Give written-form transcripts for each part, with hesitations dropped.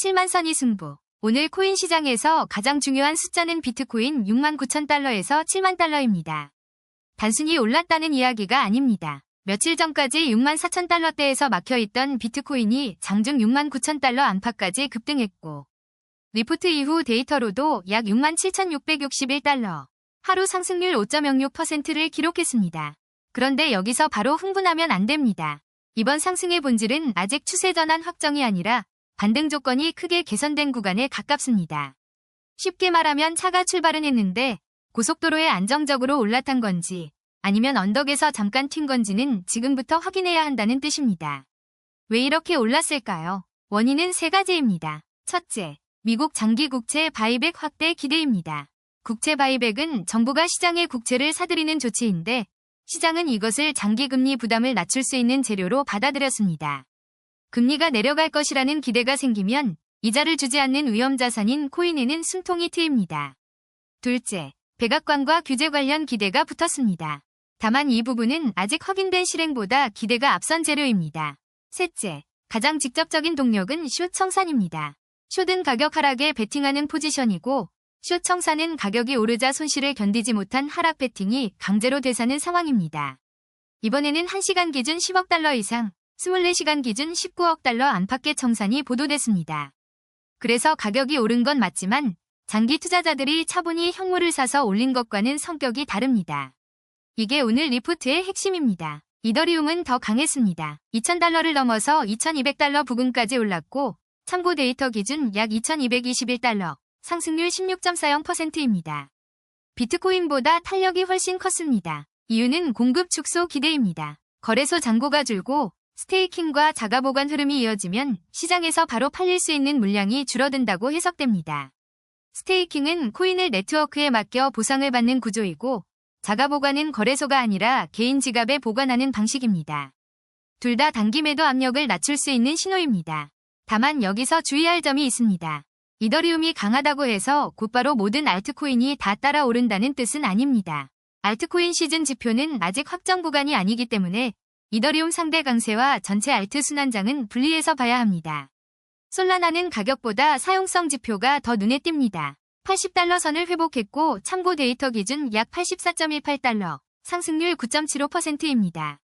7만 선이 승부. 오늘 코인 시장에서 가장 중요한 숫자는 비트코인 69,000달러에서 7만 달러입니다. 단순히 올랐다는 이야기가 아닙니다. 며칠 전까지 64,000달러대에서 막혀있던 비트코인이 장중 69,000달러 안팎까지 급등했고 리포트 이후 데이터로도 약 67,661달러, 하루 상승률 5.06%를 기록했습니다. 그런데 여기서 바로 흥분하면 안 됩니다. 이번 상승의 본질은 아직 추세 전환 확정이 아니라 반등 조건이 크게 개선된 구간에 가깝습니다. 쉽게 말하면 차가 출발은 했는데 고속도로에 안정적으로 올라탄 건지 아니면 언덕에서 잠깐 튄 건지는 지금부터 확인해야 한다는 뜻입니다. 왜 이렇게 올랐을까요? 원인은 세 가지입니다. 첫째, 미국 장기 국채 바이백 확대 기대입니다. 국채 바이백은 정부가 시장에 국채를 사들이는 조치인데 시장은 이것을 장기금리 부담을 낮출 수 있는 재료로 받아들였습니다. 금리가 내려갈 것이라는 기대가 생기면 이자를 주지 않는 위험자산인 코인에는 숨통이 트입니다. 둘째, 백악관과 규제 관련 기대가 붙었습니다. 다만 이 부분은 아직 확인된 실행보다 기대가 앞선 재료입니다. 셋째, 가장 직접적인 동력은 숏 청산입니다. 숏은 가격 하락에 베팅하는 포지션이고 숏 청산은 가격이 오르자 손실을 견디지 못한 하락 베팅이 강제로 되사는 상황입니다. 이번에는 1시간 기준 10억 달러 이상, 24시간 기준 19억 달러 안팎의 청산이 보도됐습니다. 그래서 가격이 오른 건 맞지만 장기 투자자들이 차분히 현물을 사서 올린 것과는 성격이 다릅니다. 이게 오늘 리포트의 핵심입니다. 이더리움은 더 강했습니다. 2,000달러를 넘어서 2,200달러 부근까지 올랐고 참고 데이터 기준 약 2,221달러, 상승률 16.40%입니다. 비트코인보다 탄력이 훨씬 컸습니다. 이유는 공급 축소 기대입니다. 거래소 잔고가 줄고 스테이킹과 자가보관 흐름이 이어지면 시장에서 바로 팔릴 수 있는 물량이 줄어든다고 해석됩니다. 스테이킹은 코인을 네트워크에 맡겨 보상을 받는 구조이고 자가보관은 거래소가 아니라 개인 지갑에 보관하는 방식입니다. 둘 다 단기 매도 압력을 낮출 수 있는 신호입니다. 다만 여기서 주의할 점이 있습니다. 이더리움이 강하다고 해서 곧바로 모든 알트코인이 다 따라 오른다는 뜻은 아닙니다. 알트코인 시즌 지표는 아직 확정 구간이 아니기 때문에 이더리움 상대 강세와 전체 알트 순환장은 분리해서 봐야 합니다. 솔라나는 가격보다 사용성 지표가 더 눈에 띕니다. 80달러 선을 회복했고 참고 데이터 기준 약 84.18달러, 상승률 9.75%입니다.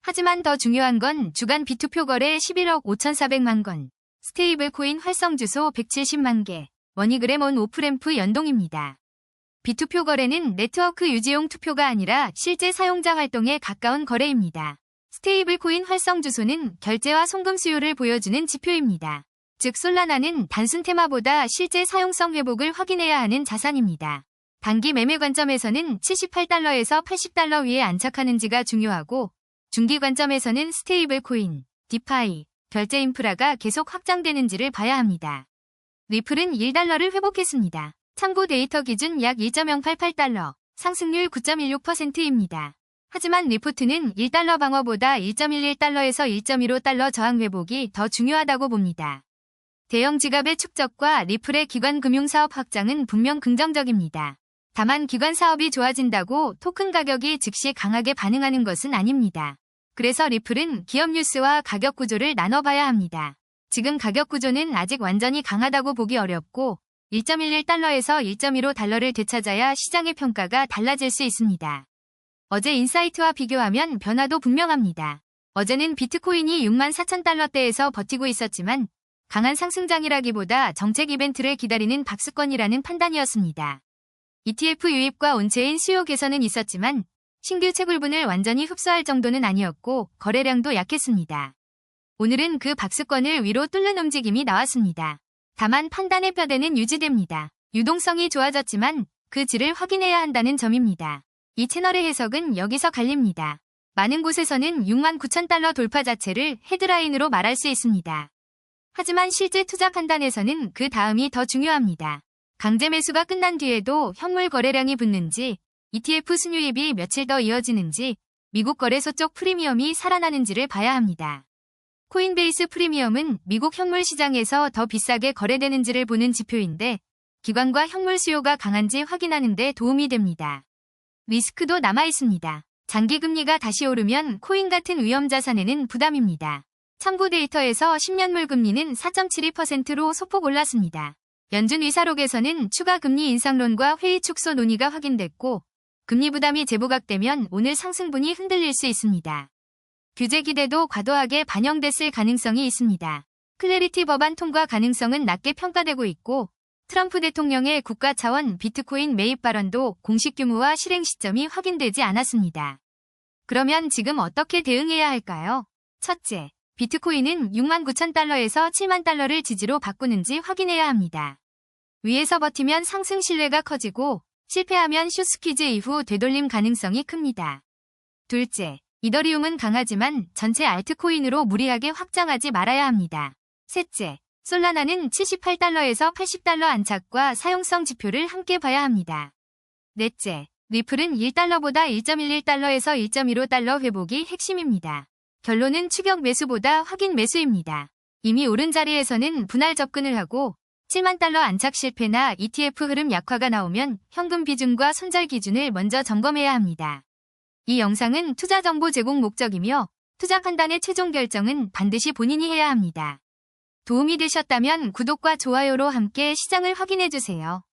하지만 더 중요한 건 주간 비투표 거래 11억 5,400만 건, 스테이블 코인 활성 주소 170만 개, 머니그램 온 오프램프 연동입니다. 비투표 거래는 네트워크 유지용 투표가 아니라 실제 사용자 활동에 가까운 거래입니다. 스테이블 코인 활성 주소는 결제와 송금 수요를 보여주는 지표입니다. 즉 솔라나는 단순 테마보다 실제 사용성 회복을 확인해야 하는 자산입니다. 단기 매매 관점에서는 78달러에서 80달러 위에 안착하는지가 중요하고 중기 관점에서는 스테이블 코인, 디파이, 결제 인프라가 계속 확장되는지를 봐야 합니다. 리플은 1달러를 회복했습니다. 참고 데이터 기준 약 1.088달러, 상승률 9.16%입니다. 하지만 리포트는 1달러 방어보다 1.11달러에서 1.15달러 저항 회복이 더 중요하다고 봅니다. 대형 지갑의 축적과 리플의 기관 금융사업 확장은 분명 긍정적입니다. 다만 기관 사업이 좋아진다고 토큰 가격이 즉시 강하게 반응하는 것은 아닙니다. 그래서 리플은 기업 뉴스와 가격 구조를 나눠봐야 합니다. 지금 가격 구조는 아직 완전히 강하다고 보기 어렵고 1.11달러에서 1.15달러를 되찾아야 시장의 평가가 달라질 수 있습니다. 어제 인사이트와 비교하면 변화도 분명합니다. 어제는 비트코인이 64,000달러대에서 버티고 있었지만 강한 상승장이라기보다 정책 이벤트를 기다리는 박스권이라는 판단이었습니다. ETF 유입과 온체인 수요 개선은 있었지만 신규 채굴분을 완전히 흡수할 정도는 아니었고 거래량도 약했습니다. 오늘은 그 박스권을 위로 뚫는 움직임이 나왔습니다. 다만 판단의 뼈대는 유지됩니다. 유동성이 좋아졌지만 그 질을 확인해야 한다는 점입니다. 이 채널의 해석은 여기서 갈립니다. 많은 곳에서는 69,000달러 돌파 자체를 헤드라인으로 말할 수 있습니다. 하지만 실제 투자 판단에서는 그 다음이 더 중요합니다. 강제 매수가 끝난 뒤에도 현물 거래량이 붙는지, ETF 순유입이 며칠 더 이어지는지, 미국 거래소 쪽 프리미엄이 살아나는지를 봐야 합니다. 코인베이스 프리미엄은 미국 현물 시장에서 더 비싸게 거래되는지를 보는 지표인데 기관과 현물 수요가 강한지 확인하는 데 도움이 됩니다. 리스크도 남아 있습니다. 장기금리가 다시 오르면 코인 같은 위험자산에는 부담입니다. 참고 데이터에서 10년물 금리는 4.72%로 소폭 올랐습니다. 연준 의사록에서는 추가 금리 인상론과 회의 축소 논의가 확인됐고 금리 부담이 재부각되면 오늘 상승분이 흔들릴 수 있습니다. 규제 기대도 과도하게 반영됐을 가능성이 있습니다. 클래리티 법안 통과 가능성은 낮게 평가되고 있고 트럼프 대통령의 국가 차원 비트코인 매입 발언도 공식 규모와 실행 시점이 확인되지 않았습니다. 그러면 지금 어떻게 대응해야 할까요? 첫째, 비트코인은 69,000달러에서 7만 달러를 지지로 바꾸는지 확인해야 합니다. 위에서 버티면 상승 신뢰가 커지고 실패하면 숏스퀴즈 이후 되돌림 가능성이 큽니다. 둘째, 이더리움은 강하지만 전체 알트코인으로 무리하게 확장하지 말아야 합니다. 셋째, 솔라나는 78달러에서 80달러 안착과 사용성 지표를 함께 봐야 합니다. 넷째, 리플은 1달러보다 1.11달러에서 1.15달러 회복이 핵심입니다. 결론은 추격 매수보다 확인 매수입니다. 이미 오른 자리에서는 분할 접근을 하고 7만 달러 안착 실패나 ETF 흐름 약화가 나오면 현금 비중과 손절 기준을 먼저 점검해야 합니다. 이 영상은 투자 정보 제공 목적이며 투자 판단의 최종 결정은 반드시 본인이 해야 합니다. 도움이 되셨다면 구독과 좋아요로 함께 시장을 확인해주세요.